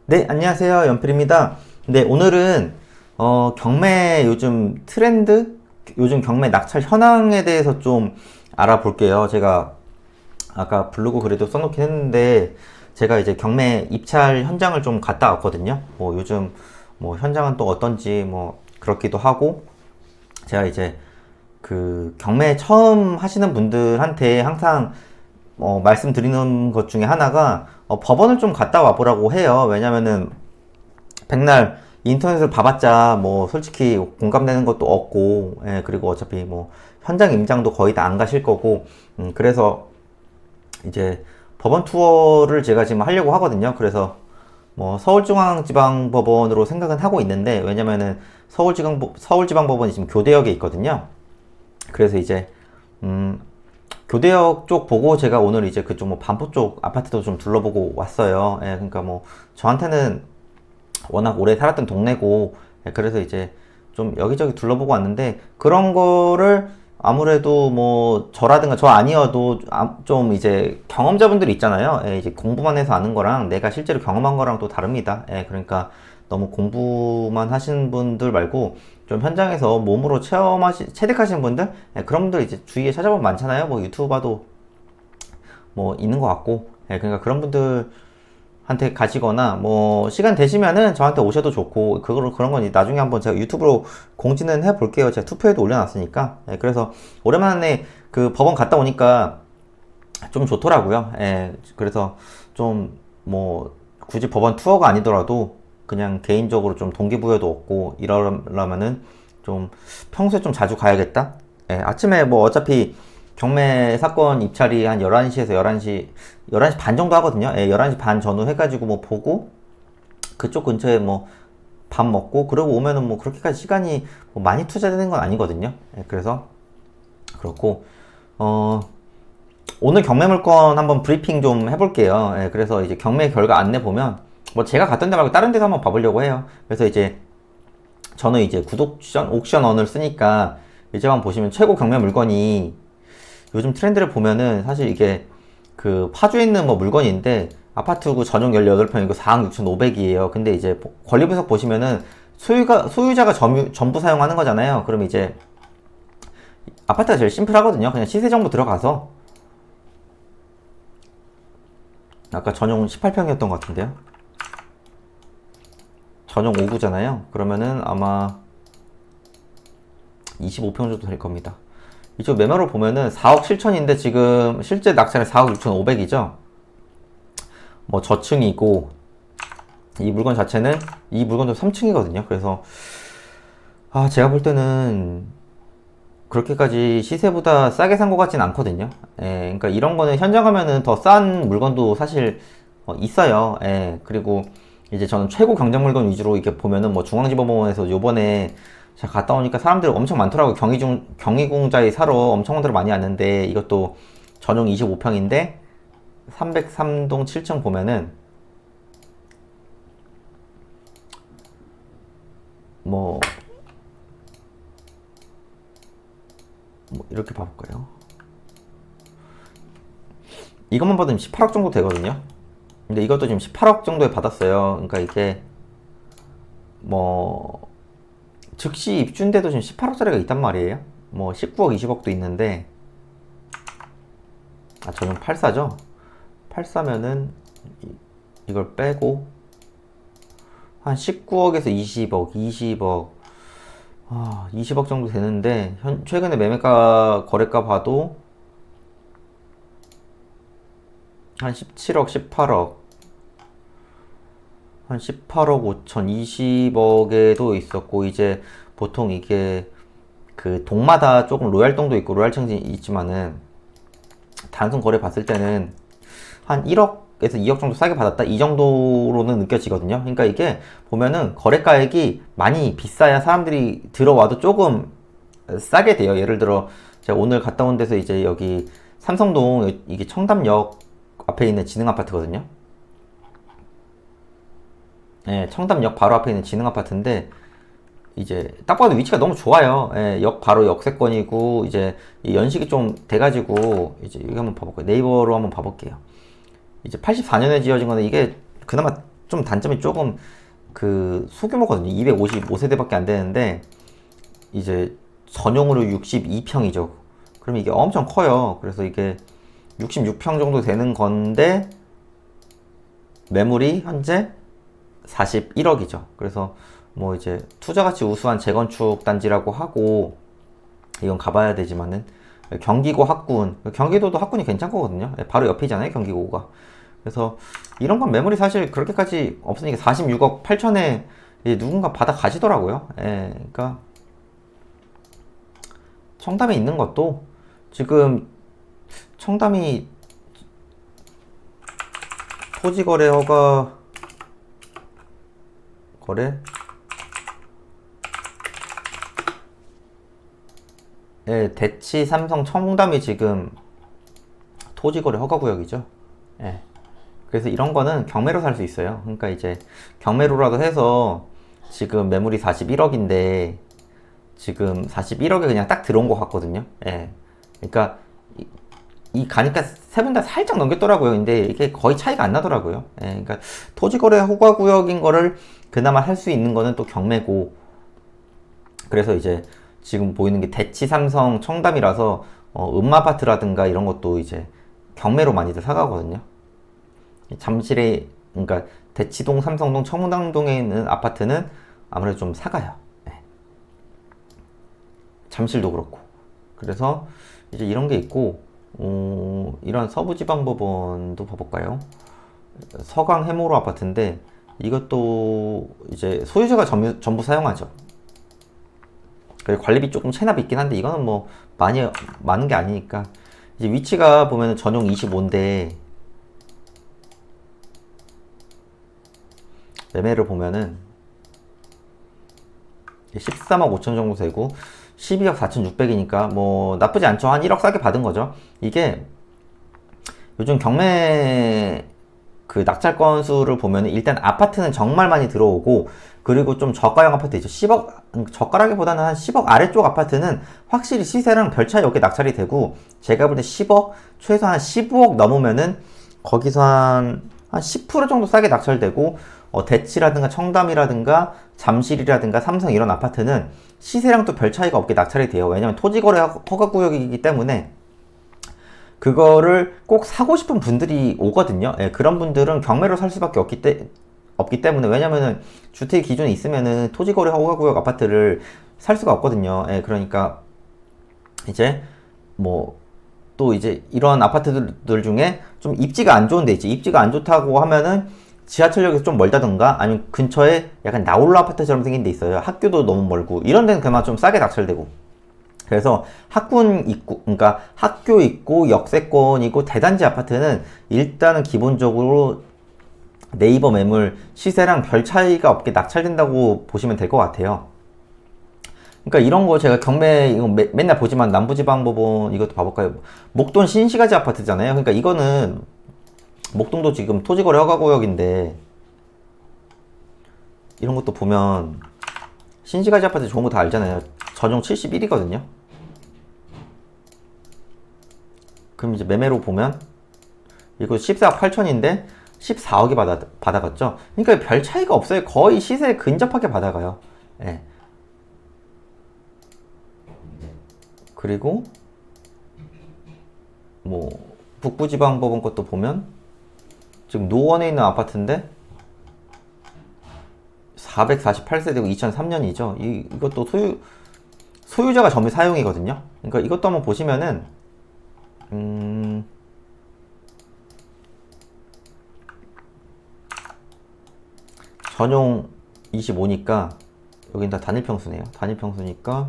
네, 안녕하세요. 연필입니다. 네, 오늘은 경매 요즘 트렌드, 요즘 경매 낙찰 현황에 대해서 좀 알아볼게요. 제가 아까 블로그 글에도 써놓긴 했는데 제가 이제 경매 입찰 현장을 좀 갔다 왔거든요. 뭐 요즘 뭐 현장은 또 어떤지 뭐 그렇기도 하고 제가 이제 그 경매 처음 하시는 분들한테 항상 말씀드리는 것 중에 하나가 법원을 좀 갔다 와보라고 해요. 왜냐면은 백날 인터넷을 봐봤자 뭐 솔직히 공감되는 것도 없고, 예, 그리고 어차피 뭐 현장 임장도 거의 다 안 가실 거고, 그래서 이제 법원 투어를 제가 지금 하려고 하거든요. 그래서 뭐 서울중앙지방법원으로 생각은 하고 있는데, 왜냐면은 서울지방법원이 지금 교대역에 있거든요. 그래서 이제 교대역 쪽 보고 제가 오늘 이제 그쪽 뭐 반포 쪽 아파트도 좀 둘러보고 왔어요. 예, 그러니까 뭐 저한테는 워낙 오래 살았던 동네고, 예, 그래서 이제 좀 여기저기 둘러보고 왔는데 그런 거를 아무래도 뭐 저라든가 저 아니어도 좀 이제 경험자분들이 있잖아요. 예, 이제 공부만 해서 아는 거랑 내가 실제로 경험한 거랑 또 다릅니다. 예, 그러니까 너무 공부만 하시는 분들 말고 좀 현장에서 몸으로 체득하시는 분들, 예, 그런 분들 이제 주위에 찾아보면 많잖아요. 뭐 유튜브 봐도 뭐 있는 것 같고, 예, 그러니까 그런 분들 한테 가시거나 뭐 시간 되시면은 저한테 오셔도 좋고, 그런 건 나중에 한번 제가 유튜브로 공지는 해 볼게요. 제가 투표에도 올려놨으니까. 예, 그래서 오랜만에 그 법원 갔다 오니까 좀 좋더라고요. 예, 그래서 좀 뭐 굳이 법원 투어가 아니더라도 그냥 개인적으로 좀 동기부여도 얻고 이러려면은 좀 평소에 좀 자주 가야겠다. 예, 아침에 뭐 어차피 경매 사건 입찰이 한 11시에서 11시 반 정도 하거든요. 예, 11시 반 전후 해가지고 뭐 보고 그쪽 근처에 뭐 밥 먹고 그러고 오면은 뭐 그렇게까지 시간이 뭐 많이 투자되는 건 아니거든요. 예, 그래서 그렇고 어 오늘 경매 물건 한번 브리핑 좀 해볼게요. 예, 그래서 이제 경매 결과 안내 보면 뭐 제가 갔던 데 말고 다른 데서 한번 봐보려고 해요. 그래서 이제 저는 이제 옥션원을 쓰니까 이제 한번 보시면 최고 경매 물건이 요즘 트렌드를 보면은 사실 이게 그 파주에 있는 뭐 물건인데 아파트구 전용 18평이고 4억 6,500이에요. 근데 이제 권리 분석 보시면은 소유자가 전부 사용하는 거잖아요. 그럼 이제 아파트가 제일 심플하거든요. 그냥 시세 정보 들어가서 아까 전용 18평이었던 것 같은데요. 전용 5구잖아요. 그러면은 아마 25평 정도 될 겁니다. 이쪽 매매로 보면은 4억 7천인데 지금 실제 낙찰은 4억 6,500이죠. 뭐 저층이고 이 물건 자체는 이 물건도 3층이거든요. 그래서 제가 볼 때는 그렇게까지 시세보다 싸게 산 것 같진 않거든요. 예, 그러니까 이런 거는 현장 가면은 더 싼 물건도 사실 있어요. 예, 그리고 이제 저는 최고 경쟁 물건 위주로 이렇게 보면은 뭐 중앙지법원에서 요번에 제가 갔다 오니까 사람들이 엄청 많더라고요. 경희궁자에 사러 엄청 많이 왔는데 이것도 전용 25평인데 303동 7층 보면은 뭐, 뭐 이렇게 봐볼까요? 이것만 받으면 18억 정도 되거든요. 근데 이것도 지금 18억 정도에 받았어요. 그러니까 이게 뭐 즉시 입주인데도 지금 18억짜리가 있단 말이에요. 뭐 19억, 20억도 있는데 저는 84죠. 84면은 이걸 빼고 한 19억에서 20억, 20억 정도 되는데 최근에 매매가 거래가 봐도 한 17억, 18억, 한 18억 5천, 20억에도 있었고, 이제 보통 이게 그 동마다 조금 로얄동도 있고 로얄층이 있지만은 단순 거래 봤을 때는 한 1억에서 2억 정도 싸게 받았다 이 정도로는 느껴지거든요. 그러니까 이게 보면은 거래가액이 많이 비싸야 사람들이 들어와도 조금 싸게 돼요. 예를 들어 제가 오늘 갔다 온 데서 이제 여기 삼성동 이게 청담역 앞에 있는 지능 아파트거든요. 예, 청담역 바로 앞에 있는 지능 아파트인데 이제 딱 봐도 위치가 너무 좋아요. 예, 역 바로 역세권이고 이제 연식이 좀 돼가지고 이제 이거 한번 봐볼게요. 네이버로 한번 봐볼게요. 이제 84년에 지어진 건데 이게 그나마 좀 단점이 조금 그 소규모거든요. 255세대밖에 안 되는데 이제 전용으로 62평이죠. 그럼 이게 엄청 커요. 그래서 이게 66평 정도 되는 건데 매물이 현재 41억이죠. 그래서 뭐 이제 투자가치 우수한 재건축 단지라고 하고 이건 가봐야 되지만은 경기고 학군, 경기도도 학군이 괜찮거든요. 바로 옆이잖아요, 경기고가. 그래서 이런 건 매물이 사실 그렇게까지 없으니까 46억 8천에 누군가 받아 가시더라고요. 예, 그러니까 청담에 있는 것도 지금 청담이 토지거래 허가 거래? 예, 대치, 삼성, 청담이 지금 토지거래 허가구역이죠. 예. 그래서 이런 거는 경매로 살 수 있어요. 그러니까 이제 경매로라도 해서 지금 매물이 41억인데 지금 41억에 그냥 딱 들어온 것 같거든요. 예. 그러니까 이 가니까 세 분 다 살짝 넘겼더라고요. 근데 이게 거의 차이가 안 나더라고요. 예. 그러니까 토지거래 허가구역인 거를 그나마 할 수 있는 거는 또 경매고 그래서 이제 지금 보이는 게 대치, 삼성, 청담이라서 음마아파트라든가 이런 것도 이제 경매로 많이들 사가거든요. 잠실에 그러니까 대치동, 삼성동, 청담동에 있는 아파트는 아무래도 좀 사가요. 네. 잠실도 그렇고. 그래서 이제 이런 게 있고 이런 서부지방법원도 봐볼까요? 서강 해모로 아파트인데 이것도 이제 소유자가 전부 사용하죠. 그리고 관리비 조금 체납이 있긴 한데 이거는 뭐 많은 게 아니니까 이제 위치가 보면 전용 25인데 매매를 보면은 13억 5천 정도 되고 12억 4,600이니까 뭐 나쁘지 않죠. 한 1억 싸게 받은 거죠. 이게 요즘 경매 그 낙찰 건수를 보면은 일단 아파트는 정말 많이 들어오고 그리고 좀 저가형 아파트 있죠. 10억 저가라기보다는 한 10억 아래쪽 아파트는 확실히 시세랑 별 차이 없게 낙찰이 되고 제가 볼 때 10억 최소 한 15억 넘으면은 거기서 한 10% 정도 싸게 낙찰되고 대치라든가 청담이라든가 잠실이라든가 삼성 이런 아파트는 시세랑 또 별 차이가 없게 낙찰이 돼요. 왜냐면 토지거래 허가구역이기 때문에 그거를 꼭 사고 싶은 분들이 오거든요. 예, 그런 분들은 경매로 살 수밖에 없기 때문에 왜냐면은 주택 기준에 있으면은 토지거래 허가구역 아파트를 살 수가 없거든요. 예, 그러니까 이제 뭐 또 이제 이런 아파트들 중에 좀 입지가 안 좋은 데 있지. 입지가 안 좋다고 하면은 지하철역에서 좀 멀다던가 아니면 근처에 약간 나홀로 아파트처럼 생긴 데 있어요. 학교도 너무 멀고 이런 데는 그나마 좀 싸게 낙찰되고 그래서 학군 있고 그러니까 학교 있고 역세권이고 대단지 아파트는 일단은 기본적으로 네이버 매물 시세랑 별 차이가 없게 낙찰된다고 보시면 될 것 같아요. 그러니까 이런 거 제가 경매 이거 맨날 보지만 남부지방법원 이것도 봐볼까요? 목동 신시가지 아파트잖아요. 그러니까 이거는 목동도 지금 토지거래 허가구역인데 이런 것도 보면 신시가지 아파트 좋은 거 다 알잖아요. 전용 71이거든요. 그럼 이제 매매로 보면 이거 14억 8천인데 14억이 받아갔죠. 그러니까 별 차이가 없어요. 거의 시세에 근접하게 받아가요. 예. 그리고 뭐 북부지방법원 것도 보면 지금 노원에 있는 아파트인데 448세대고 2003년이죠. 이것도 소유자가 전부 사용이거든요. 그러니까 이것도 한번 보시면은 전용 25니까 여긴 다 단일평수네요. 단일평수니까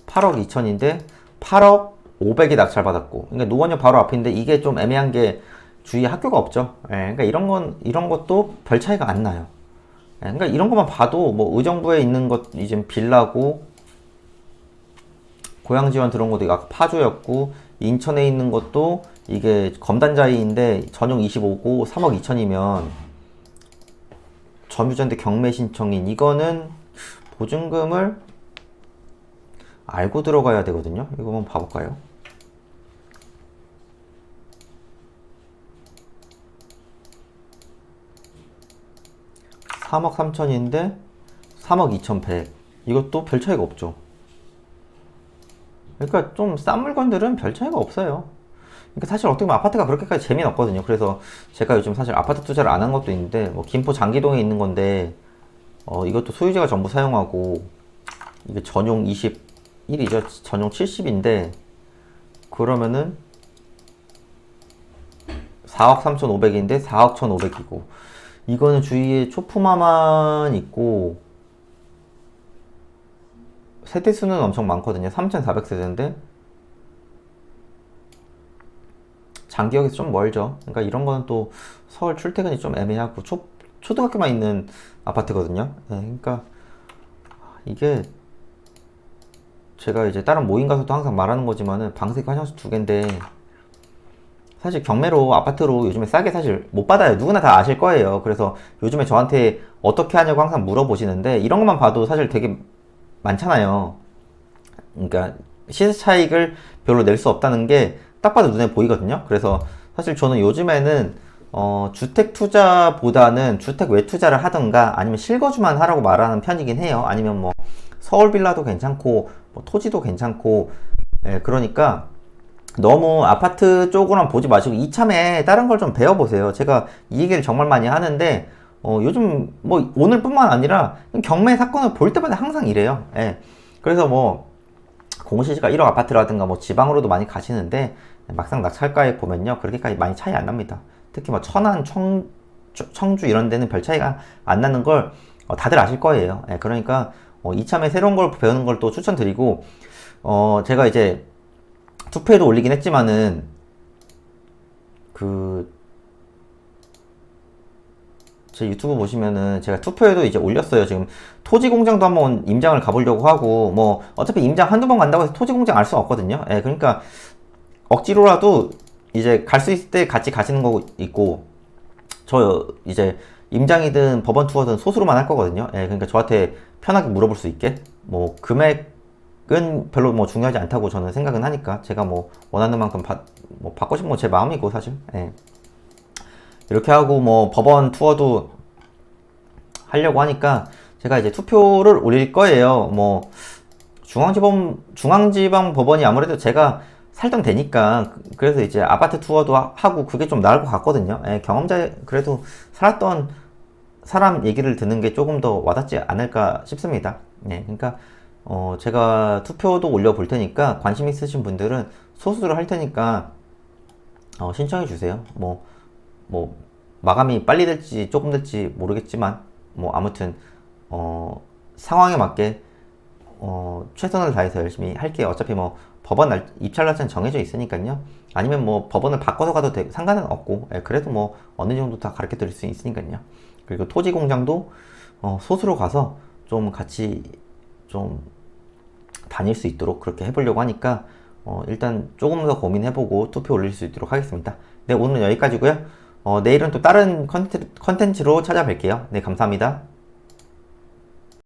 8억 2천인데 8억 500이 낙찰받았고 그러니까 노원역 바로 앞인데 이게 좀 애매한 게 주위에 학교가 없죠. 예, 그러니까 이런 것도 별 차이가 안 나요. 예, 그러니까 이런 것만 봐도 뭐 의정부에 있는 것 이제 빌라고 고향 지원 들어온 것도 아까 파주였고 인천에 있는 것도 이게 검단자이인데 전용 25고 3억 2천이면 점유자인데 경매 신청인 이거는 보증금을 알고 들어가야 되거든요. 이거 한번 봐볼까요? 3억 3천인데 3억 2,100. 이것도 별 차이가 없죠. 그러니까 좀 싼 물건들은 별 차이가 없어요. 그러니까 사실 어떻게 보면 아파트가 그렇게까지 재미는 없거든요. 그래서 제가 요즘 사실 아파트 투자를 안 한 것도 있는데, 뭐 김포 장기동에 있는 건데, 이것도 소유자가 전부 사용하고, 이게 전용 21이죠. 전용 70인데, 그러면은 4억 3,500인데 4억 1,500이고, 이거는 주위에 초품화만 있고, 세대수는 엄청 많거든요. 3,400세대인데, 장기역에서 좀 멀죠. 그러니까 이런 거는 또 서울 출퇴근이 좀 애매하고, 초등학교만 있는 아파트거든요. 네, 그러니까 이게 제가 이제 다른 모임 가서도 항상 말하는 거지만은 방세기 화장실 두 개인데, 사실 경매로 아파트로 요즘에 싸게 사실 못 받아요. 누구나 다 아실 거예요. 그래서 요즘에 저한테 어떻게 하냐고 항상 물어보시는데, 이런 것만 봐도 사실 되게 많잖아요. 그러니까 시세 차익을 별로 낼 수 없다는 게 딱 봐도 눈에 보이거든요. 그래서 사실 저는 요즘에는 주택 투자보다는 주택 외 투자를 하던가 아니면 실거주만 하라고 말하는 편이긴 해요. 아니면 뭐 서울 빌라도 괜찮고 뭐 토지도 괜찮고. 예, 그러니까 너무 아파트 쪽으로만 보지 마시고 이참에 다른 걸 좀 배워보세요. 제가 이 얘기를 정말 많이 하는데, 요즘 뭐 오늘뿐만 아니라 경매 사건을 볼 때마다 항상 이래요. 예. 그래서 뭐 공시지가 1억 아파트라든가 뭐 지방으로도 많이 가시는데, 막상 낙찰가에 보면요 그렇게까지 많이 차이 안 납니다. 특히 뭐 천안, 청주 이런 데는 별 차이가 안 나는 걸 다들 아실 거예요. 예, 그러니까 이참에 새로운 걸 배우는 걸 또 추천드리고, 제가 이제 투표에도 올리긴 했지만은 그 제 유튜브 보시면은 제가 투표에도 이제 올렸어요. 지금 토지공장도 한번 임장을 가보려고 하고, 뭐 어차피 임장 한두 번 간다고 해서 토지공장 알 수 없거든요. 예, 그러니까 억지로라도 이제 갈 수 있을 때 같이 가시는 거 있고, 저 이제 임장이든 법원 투어든 소수로만 할 거거든요. 예, 그러니까 저한테 편하게 물어볼 수 있게, 뭐 금액은 별로 뭐 중요하지 않다고 저는 생각은 하니까, 제가 뭐 원하는 만큼 뭐 받고 싶은 건 제 마음이고 사실. 예. 이렇게 하고 뭐 법원 투어도 하려고 하니까 제가 이제 투표를 올릴 거예요. 뭐 중앙지방 법원이 아무래도 제가 살던 데니까, 그래서 이제 아파트 투어도 하고 그게 좀 나을 것 같거든요. 예, 경험자, 그래도 살았던 사람 얘기를 듣는 게 조금 더 와닿지 않을까 싶습니다. 예, 그러니까 제가 투표도 올려볼 테니까 관심 있으신 분들은 소수로 할 테니까 신청해 주세요. 뭐 마감이 빨리 될지 조금 될지 모르겠지만, 뭐 아무튼 상황에 맞게 최선을 다해서 열심히 할게요. 어차피 뭐 법원 입찰 날짜는 정해져 있으니까요. 아니면 뭐 법원을 바꿔서 가도 상관은 없고, 예, 그래도 뭐 어느 정도 다 가르쳐 드릴 수 있으니까요. 그리고 토지 공장도 소수로 가서 좀 같이 좀 다닐 수 있도록 그렇게 해보려고 하니까, 일단 조금 더 고민해보고 투표 올릴 수 있도록 하겠습니다. 네, 오늘은 여기까지고요. 내일은 또 다른 컨텐츠로 찾아뵐게요. 네, 감사합니다.